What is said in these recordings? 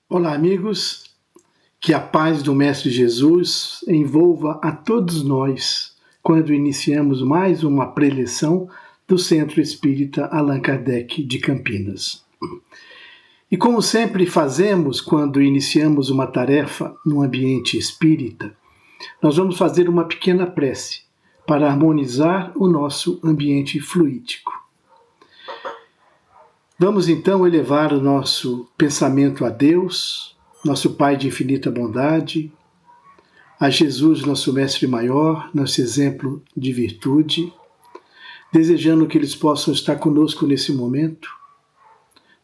Olá, amigos. Que a paz do Mestre Jesus envolva a todos nós quando iniciamos mais uma preleção do Centro Espírita Allan Kardec de Campinas. E como sempre fazemos quando iniciamos uma tarefa no ambiente espírita, nós vamos fazer uma pequena prece para harmonizar o nosso ambiente fluídico. Vamos então elevar o nosso pensamento a Deus, nosso Pai de infinita bondade, a Jesus, nosso Mestre maior, nosso exemplo de virtude, desejando que eles possam estar conosco nesse momento,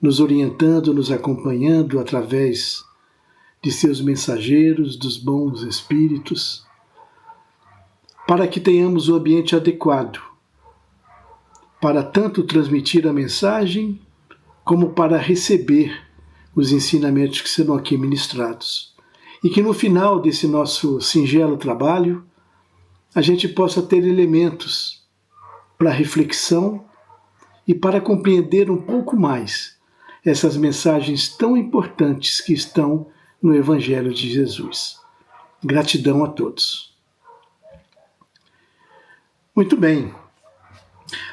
nos orientando, nos acompanhando através de seus mensageiros, dos bons espíritos, para que tenhamos o ambiente adequado, para tanto transmitir a mensagem, como para receber os ensinamentos que serão aqui ministrados. E que no final desse nosso singelo trabalho, a gente possa ter elementos para reflexão e para compreender um pouco mais essas mensagens tão importantes que estão no Evangelho de Jesus. Gratidão a todos. Muito bem.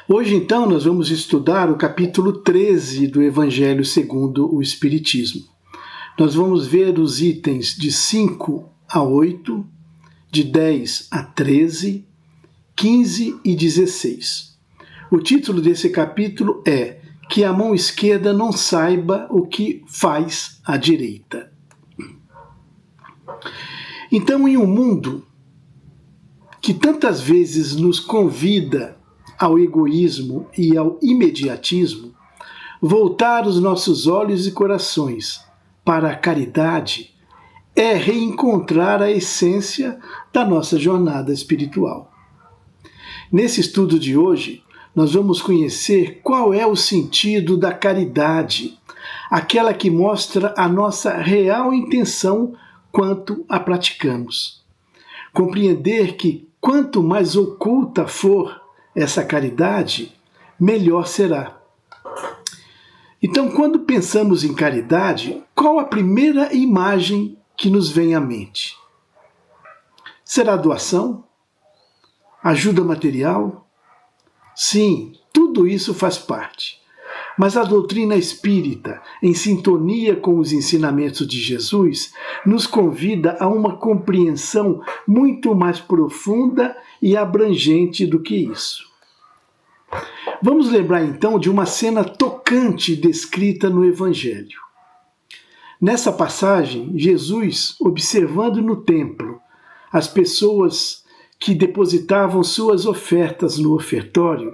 Hoje, então, nós vamos estudar o capítulo 13 do Evangelho segundo o Espiritismo. Nós vamos ver os itens de 5 a 8, de 10 a 13, 15 e 16. O título desse capítulo é Que a mão esquerda não saiba o que faz a direita. Então, em um mundo que tantas vezes nos convida ao egoísmo e ao imediatismo, voltar os nossos olhos e corações para a caridade é reencontrar a essência da nossa jornada espiritual. Nesse estudo de hoje, nós vamos conhecer qual é o sentido da caridade, aquela que mostra a nossa real intenção quanto a praticamos. Compreender que quanto mais oculta for essa caridade, melhor será. Então, quando pensamos em caridade, qual a primeira imagem que nos vem à mente? Será doação? Ajuda material? Sim, tudo isso faz parte. Mas a doutrina espírita, em sintonia com os ensinamentos de Jesus, nos convida a uma compreensão muito mais profunda e abrangente do que isso. Vamos lembrar então de uma cena tocante descrita no Evangelho. Nessa passagem, Jesus, observando no templo as pessoas que depositavam suas ofertas no ofertório,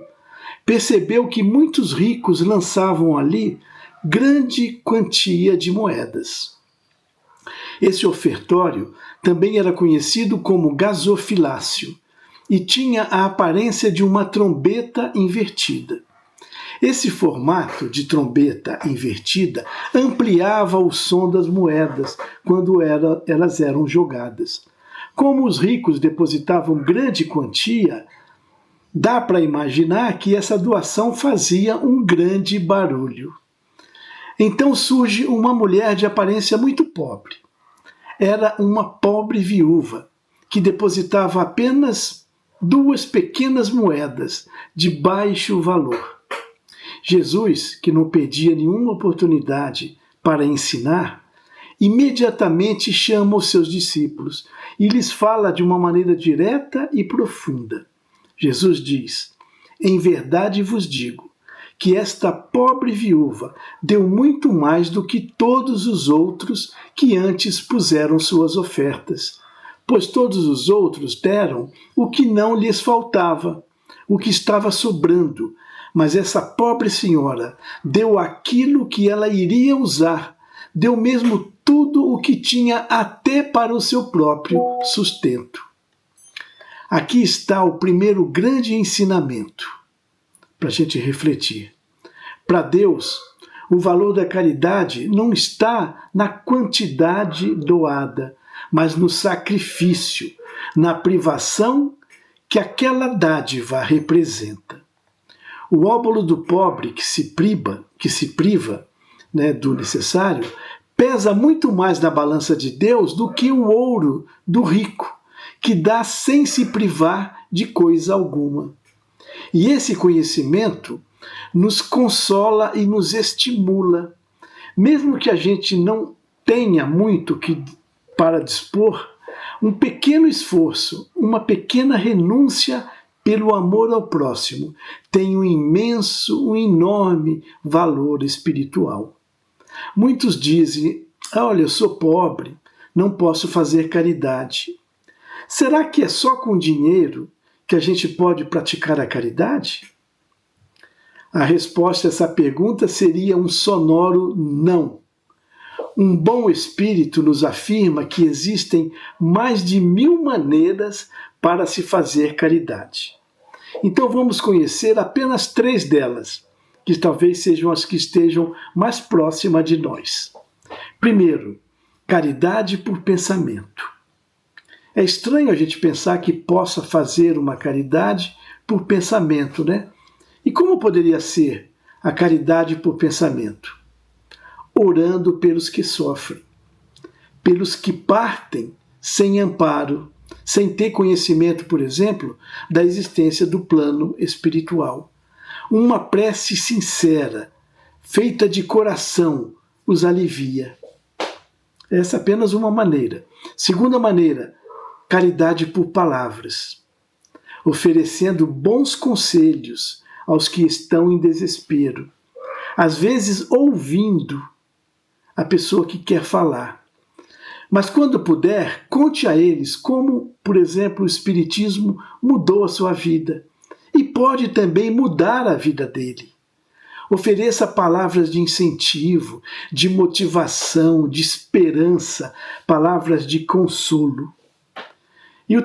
percebeu que muitos ricos lançavam ali grande quantia de moedas. Esse ofertório também era conhecido como gasofilácio e tinha a aparência de uma trombeta invertida. Esse formato de trombeta invertida ampliava o som das moedas quando elas eram jogadas. Como os ricos depositavam grande quantia, dá para imaginar que essa doação fazia um grande barulho. Então surge uma mulher de aparência muito pobre. Era uma pobre viúva que depositava apenas 2 pequenas moedas de baixo valor. Jesus, que não perdia nenhuma oportunidade para ensinar, imediatamente chama os seus discípulos e lhes fala de uma maneira direta e profunda. Jesus diz: em verdade vos digo que esta pobre viúva deu muito mais do que todos os outros que antes puseram suas ofertas, pois todos os outros deram o que não lhes faltava, o que estava sobrando, mas essa pobre senhora deu aquilo que ela iria usar, deu mesmo tudo o que tinha até para o seu próprio sustento. Aqui está o primeiro grande ensinamento para a gente refletir. Para Deus, o valor da caridade não está na quantidade doada, mas no sacrifício, na privação que aquela dádiva representa. O óbolo do pobre que se priva do necessário pesa muito mais na balança de Deus do que o ouro do rico, que dá sem se privar de coisa alguma. E esse conhecimento nos consola e nos estimula. Mesmo que a gente não tenha muito para dispor, um pequeno esforço, uma pequena renúncia pelo amor ao próximo tem um imenso, um enorme valor espiritual. Muitos dizem: olha, eu sou pobre, não posso fazer caridade. Será que é só com dinheiro que a gente pode praticar a caridade? A resposta a essa pergunta seria um sonoro não. Um bom espírito nos afirma que existem mais de 1000 maneiras para se fazer caridade. Então vamos conhecer apenas 3 delas, que talvez sejam as que estejam mais próximas de nós. Primeiro, caridade por pensamento. É estranho a gente pensar que possa fazer uma caridade por pensamento, né? E como poderia ser a caridade por pensamento? Orando pelos que sofrem, pelos que partem sem amparo, sem ter conhecimento, por exemplo, da existência do plano espiritual. Uma prece sincera, feita de coração, os alivia. Essa é apenas uma maneira. Segunda maneira, caridade por palavras, oferecendo bons conselhos aos que estão em desespero, às vezes ouvindo a pessoa que quer falar. Mas quando puder, conte a eles como, por exemplo, o Espiritismo mudou a sua vida e pode também mudar a vida dele. Ofereça palavras de incentivo, de motivação, de esperança, palavras de consolo. E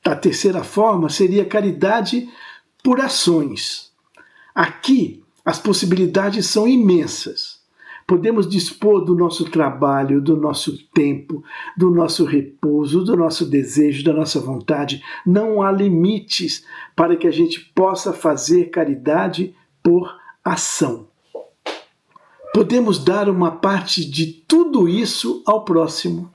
a terceira forma seria caridade por ações. Aqui as possibilidades são imensas. Podemos dispor do nosso trabalho, do nosso tempo, do nosso repouso, do nosso desejo, da nossa vontade. Não há limites para que a gente possa fazer caridade por ação. Podemos dar uma parte de tudo isso ao próximo.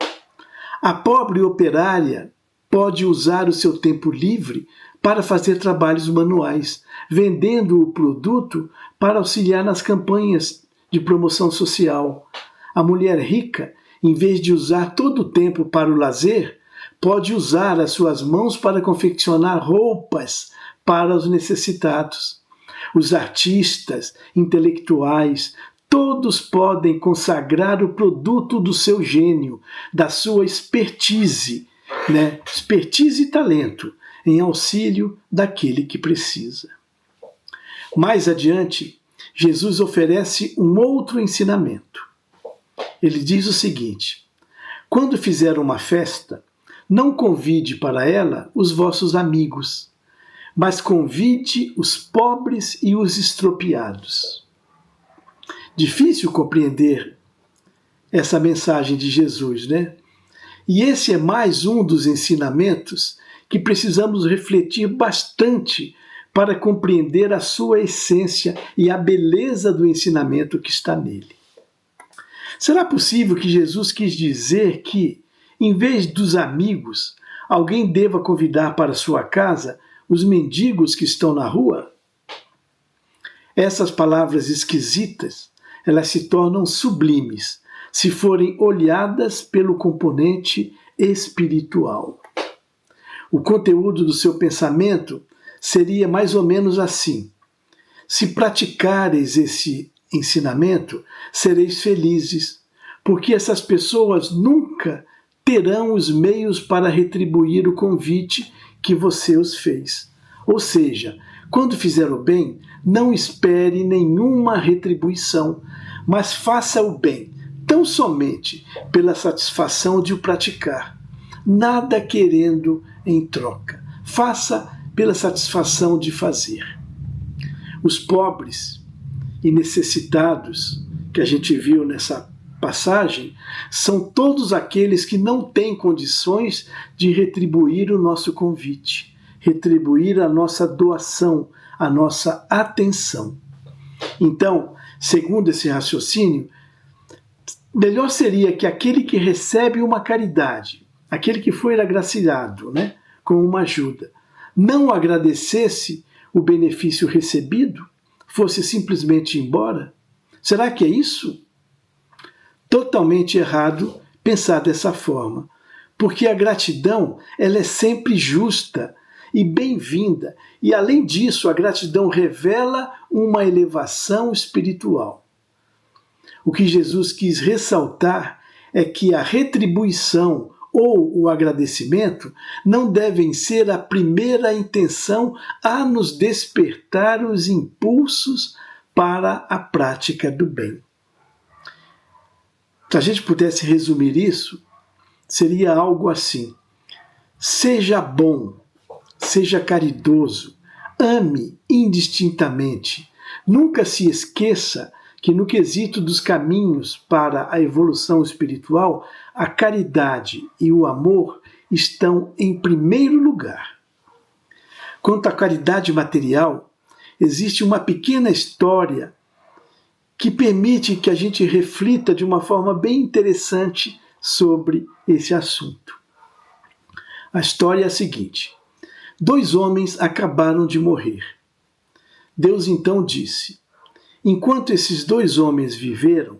A pobre operária pode usar o seu tempo livre para fazer trabalhos manuais, vendendo o produto para auxiliar nas campanhas de promoção social. A mulher rica, em vez de usar todo o tempo para o lazer, pode usar as suas mãos para confeccionar roupas para os necessitados. Os artistas, intelectuais, todos podem consagrar o produto do seu gênio, da sua expertise, expertise e talento, em auxílio daquele que precisa. Mais adiante, Jesus oferece um outro ensinamento. Ele diz o seguinte: quando fizer uma festa, não convide para ela os vossos amigos, mas convide os pobres e os estropiados. Difícil compreender essa mensagem de Jesus, né? E esse é mais um dos ensinamentos que precisamos refletir bastante para compreender a sua essência e a beleza do ensinamento que está nele. Será possível que Jesus quis dizer que, em vez dos amigos, alguém deva convidar para sua casa os mendigos que estão na rua? Essas palavras esquisitas, elas se tornam sublimes se forem olhadas pelo componente espiritual. O conteúdo do seu pensamento seria mais ou menos assim: se praticareis esse ensinamento, sereis felizes, porque essas pessoas nunca terão os meios para retribuir o convite que você os fez. Ou seja, quando fizer o bem, não espere nenhuma retribuição, mas faça o bem tão somente pela satisfação de o praticar, nada querendo em troca. Faça pela satisfação de fazer. Os pobres e necessitados, que a gente viu nessa passagem, são todos aqueles que não têm condições de retribuir o nosso convite, retribuir a nossa doação, a nossa atenção. Então, segundo esse raciocínio, Melhor seria que aquele que recebe uma caridade, aquele que foi agraciado, com uma ajuda, não agradecesse o benefício recebido, fosse simplesmente embora? Será que é isso? Totalmente errado pensar dessa forma, porque a gratidão ela é sempre justa e bem-vinda, e além disso a gratidão revela uma elevação espiritual. O que Jesus quis ressaltar é que a retribuição ou o agradecimento não devem ser a primeira intenção a nos despertar os impulsos para a prática do bem. Se a gente pudesse resumir isso, seria algo assim: seja bom, seja caridoso, ame indistintamente, nunca se esqueça que no quesito dos caminhos para a evolução espiritual, a caridade e o amor estão em primeiro lugar. Quanto à caridade material, existe uma pequena história que permite que a gente reflita de uma forma bem interessante sobre esse assunto. A história é a seguinte: 2 homens acabaram de morrer. Deus então disse: enquanto esses 2 homens viveram,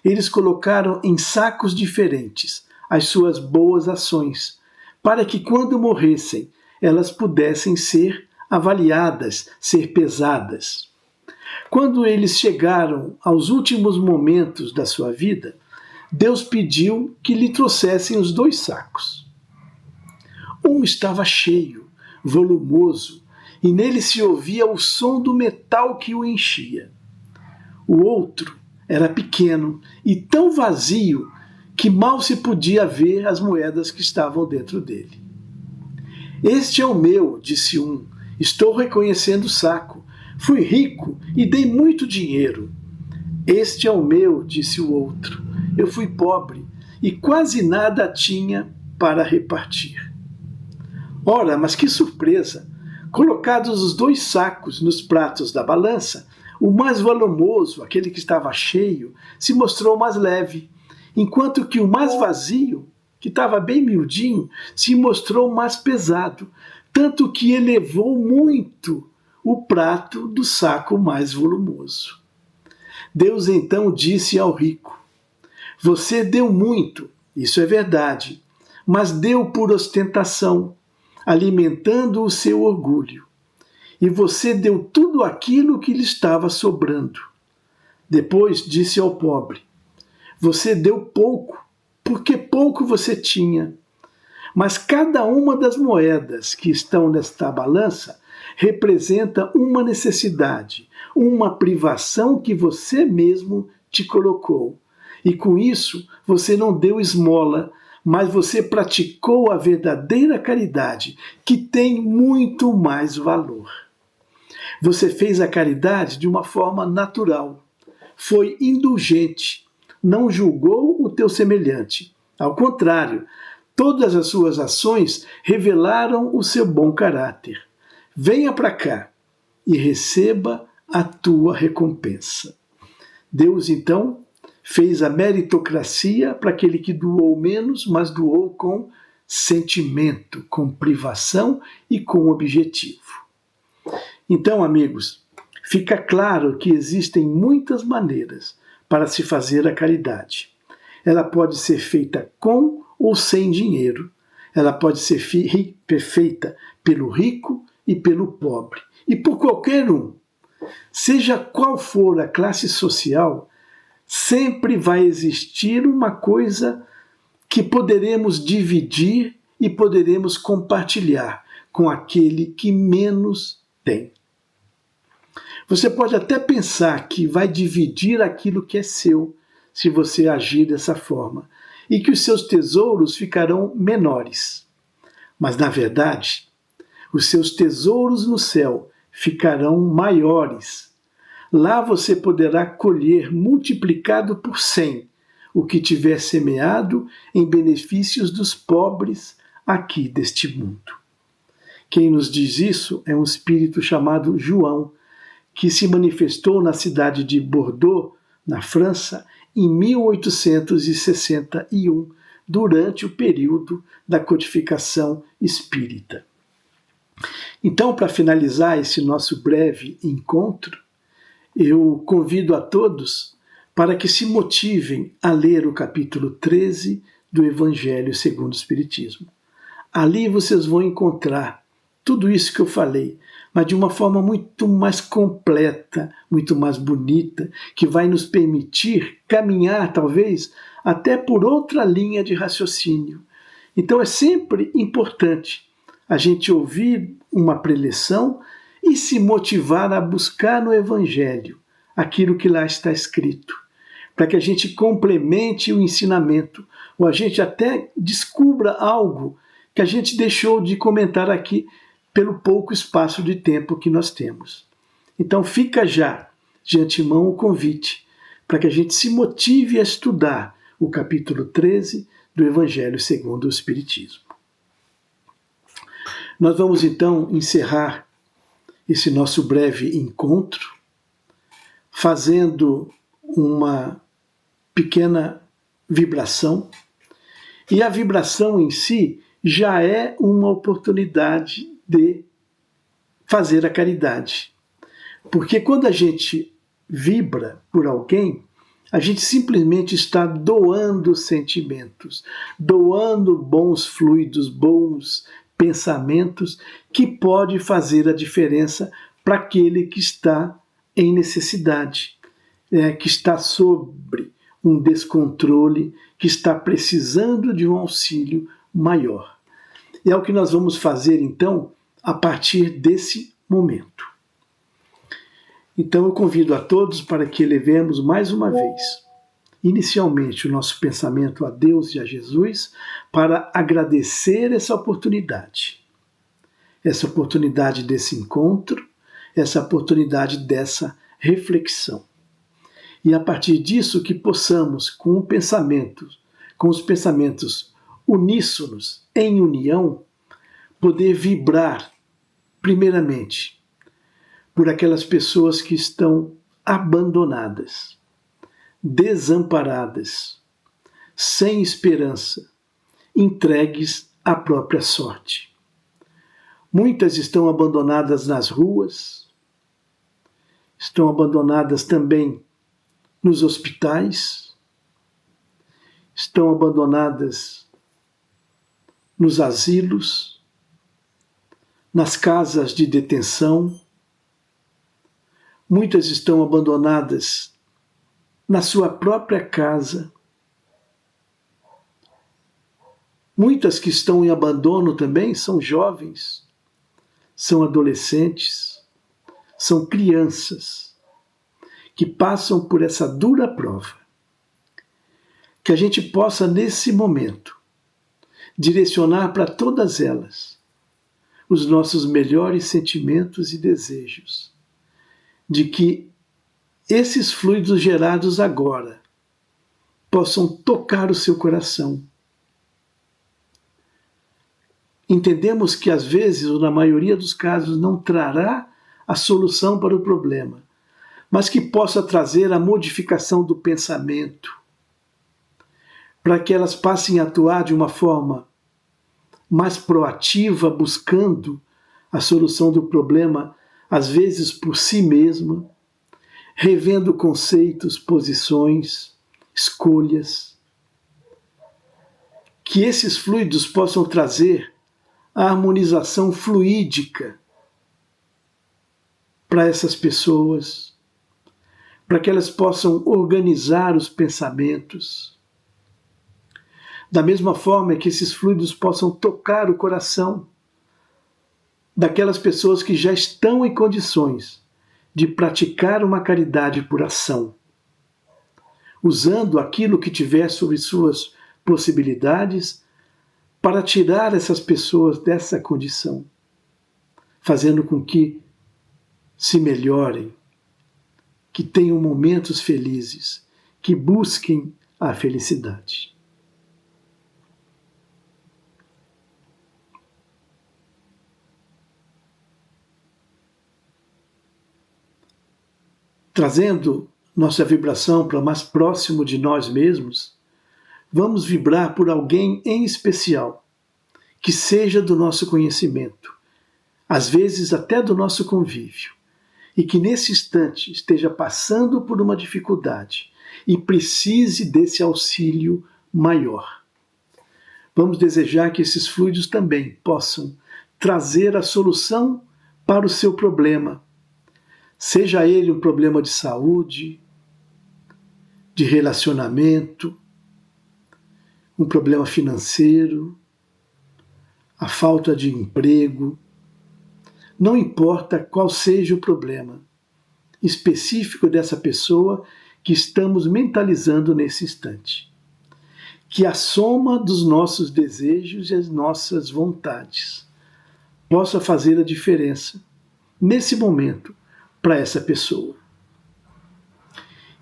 eles colocaram em sacos diferentes as suas boas ações, para que quando morressem, elas pudessem ser avaliadas, ser pesadas. Quando eles chegaram aos últimos momentos da sua vida, Deus pediu que lhe trouxessem os 2 sacos. Um estava cheio, volumoso, e nele se ouvia o som do metal que o enchia. O outro era pequeno e tão vazio que mal se podia ver as moedas que estavam dentro dele. Este é o meu, disse um, estou reconhecendo o saco. Fui rico e dei muito dinheiro. Este é o meu, disse o outro. Eu fui pobre e quase nada tinha para repartir. Ora, mas que surpresa! Colocados os 2 sacos nos pratos da balança, o mais volumoso, aquele que estava cheio, se mostrou mais leve, enquanto que o mais vazio, que estava bem miudinho, se mostrou mais pesado, tanto que elevou muito o prato do saco mais volumoso. Deus então disse ao rico: você deu muito, isso é verdade, mas deu por ostentação, alimentando o seu orgulho. E você deu tudo aquilo que lhe estava sobrando. Depois disse ao pobre: você deu pouco, porque pouco você tinha. Mas cada uma das moedas que estão nesta balança representa uma necessidade, uma privação que você mesmo te colocou. E com isso, você não deu esmola, mas você praticou a verdadeira caridade, que tem muito mais valor. Você fez a caridade de uma forma natural. Foi indulgente. Não julgou o teu semelhante. Ao contrário, todas as suas ações revelaram o seu bom caráter. Venha para cá e receba a tua recompensa. Deus, então, fez a meritocracia para aquele que doou menos, mas doou com sentimento, com privação e com objetivo. Então, amigos, fica claro que existem muitas maneiras para se fazer a caridade. Ela pode ser feita com ou sem dinheiro. Ela pode ser feita pelo rico e pelo pobre. E por qualquer um. Seja qual for a classe social, sempre vai existir uma coisa que poderemos dividir e poderemos compartilhar com aquele que menos tem. Você pode até pensar que vai dividir aquilo que é seu, se você agir dessa forma, e que os seus tesouros ficarão menores. Mas, na verdade, os seus tesouros no céu ficarão maiores. Lá você poderá colher multiplicado por 100 o que tiver semeado em benefícios dos pobres aqui deste mundo. Quem nos diz isso é um espírito chamado João, que se manifestou na cidade de Bordeaux na França, em 1861, durante o período da codificação espírita. Então, para finalizar esse nosso breve encontro, eu convido a todos para que se motivem a ler o capítulo 13 do Evangelho segundo o Espiritismo. Ali vocês vão encontrar tudo isso que eu falei, mas de uma forma muito mais completa, muito mais bonita, que vai nos permitir caminhar, talvez, até por outra linha de raciocínio. Então é sempre importante a gente ouvir uma preleção e se motivar a buscar no Evangelho aquilo que lá está escrito, para que a gente complemente o ensinamento, ou a gente até descubra algo que a gente deixou de comentar aqui pelo pouco espaço de tempo que nós temos. Então fica já, de antemão, o convite para que a gente se motive a estudar o capítulo 13 do Evangelho segundo o Espiritismo. Nós vamos então encerrar esse nosso breve encontro fazendo uma pequena vibração, e a vibração em si já é uma oportunidade de fazer a caridade. Porque quando a gente vibra por alguém, a gente simplesmente está doando sentimentos, doando bons fluidos, bons pensamentos, que pode fazer a diferença para aquele que está em necessidade, que está sobre um descontrole, que está precisando de um auxílio maior. E é o que nós vamos fazer, então, a partir desse momento. Então eu convido a todos para que elevemos mais uma vez, inicialmente, o nosso pensamento a Deus e a Jesus, para agradecer essa oportunidade desse encontro, essa oportunidade dessa reflexão. E a partir disso que possamos, com os pensamentos uníssonos, em união, poder vibrar, primeiramente, por aquelas pessoas que estão abandonadas, desamparadas, sem esperança, entregues à própria sorte. Muitas estão abandonadas nas ruas, estão abandonadas também nos hospitais, estão abandonadas nos asilos, nas casas de detenção. Muitas estão abandonadas na sua própria casa. Muitas que estão em abandono também são jovens, são adolescentes, são crianças que passam por essa dura prova. Que a gente possa, nesse momento, direcionar para todas elas os nossos melhores sentimentos e desejos, de que esses fluidos gerados agora possam tocar o seu coração. Entendemos que às vezes, ou na maioria dos casos, não trará a solução para o problema, mas que possa trazer a modificação do pensamento, para que elas passem a atuar de uma forma mais proativa, buscando a solução do problema, às vezes por si mesma, revendo conceitos, posições, escolhas. Que esses fluidos possam trazer a harmonização fluídica para essas pessoas, para que elas possam organizar os pensamentos. Da mesma forma que esses fluidos possam tocar o coração daquelas pessoas que já estão em condições de praticar uma caridade por ação, usando aquilo que tiver sobre suas possibilidades para tirar essas pessoas dessa condição, fazendo com que se melhorem, que tenham momentos felizes, que busquem a felicidade. Trazendo nossa vibração para mais próximo de nós mesmos, vamos vibrar por alguém em especial, que seja do nosso conhecimento, às vezes até do nosso convívio, e que nesse instante esteja passando por uma dificuldade e precise desse auxílio maior. Vamos desejar que esses fluidos também possam trazer a solução para o seu problema, seja ele um problema de saúde, de relacionamento, um problema financeiro, a falta de emprego. Não importa qual seja o problema específico dessa pessoa que estamos mentalizando nesse instante. Que a soma dos nossos desejos e as nossas vontades possa fazer a diferença nesse momento para essa pessoa.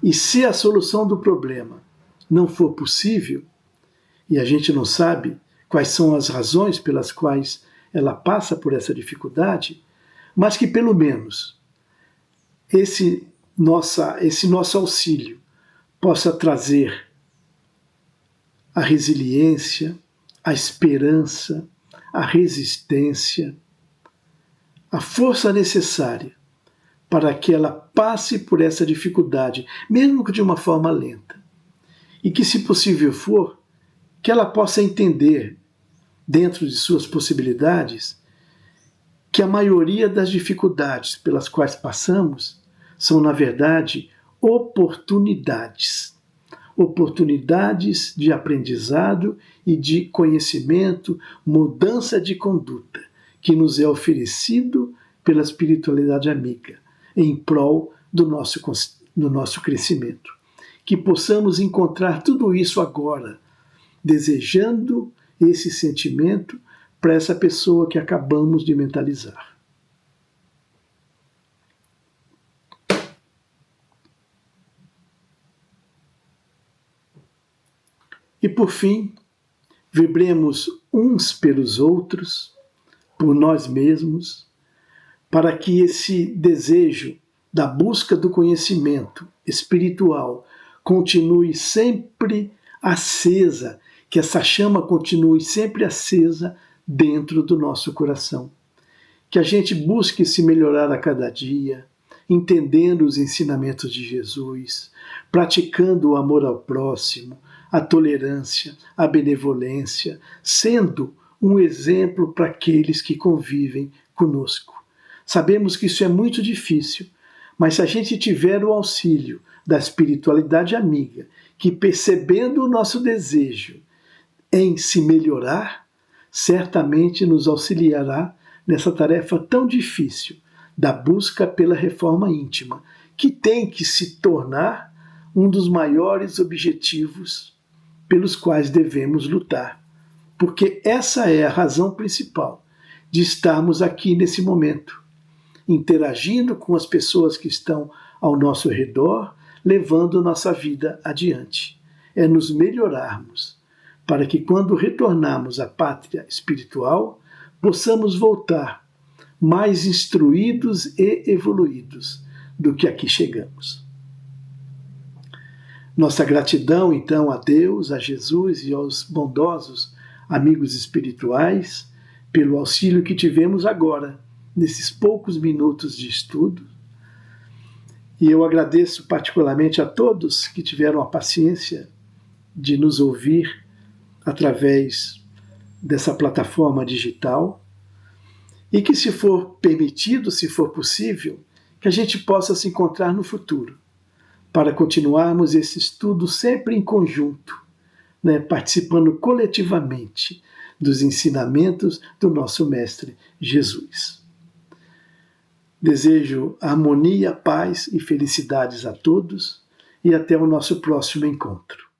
E se a solução do problema não for possível, e a gente não sabe quais são as razões pelas quais ela passa por essa dificuldade, mas que pelo menos esse nosso auxílio possa trazer a resiliência, a esperança, a resistência, a força necessária para que ela passe por essa dificuldade, mesmo que de uma forma lenta. E que, se possível for, que ela possa entender, dentro de suas possibilidades, que a maioria das dificuldades pelas quais passamos são, na verdade, oportunidades. Oportunidades de aprendizado e de conhecimento, mudança de conduta, que nos é oferecido pela espiritualidade amiga, em prol do nosso crescimento. Que possamos encontrar tudo isso agora, desejando esse sentimento para essa pessoa que acabamos de mentalizar. E por fim, vibremos uns pelos outros, por nós mesmos, para que esse desejo da busca do conhecimento espiritual continue sempre acesa, que essa chama continue sempre acesa dentro do nosso coração. Que a gente busque se melhorar a cada dia, entendendo os ensinamentos de Jesus, praticando o amor ao próximo, a tolerância, a benevolência, sendo um exemplo para aqueles que convivem conosco. Sabemos que isso é muito difícil, mas se a gente tiver o auxílio da espiritualidade amiga, que percebendo o nosso desejo em se melhorar, certamente nos auxiliará nessa tarefa tão difícil da busca pela reforma íntima, que tem que se tornar um dos maiores objetivos pelos quais devemos lutar, porque essa é a razão principal de estarmos aqui nesse momento, interagindo com as pessoas que estão ao nosso redor, levando nossa vida adiante. É nos melhorarmos, para que quando retornarmos à pátria espiritual, possamos voltar mais instruídos e evoluídos do que aqui chegamos. Nossa gratidão, então, a Deus, a Jesus e aos bondosos amigos espirituais pelo auxílio que tivemos agora, nesses poucos minutos de estudo. E eu agradeço particularmente a todos que tiveram a paciência de nos ouvir através dessa plataforma digital e que, se for permitido, se for possível, que a gente possa se encontrar no futuro, para continuarmos esse estudo sempre em conjunto, participando coletivamente dos ensinamentos do nosso Mestre Jesus. Desejo harmonia, paz e felicidades a todos e até o nosso próximo encontro.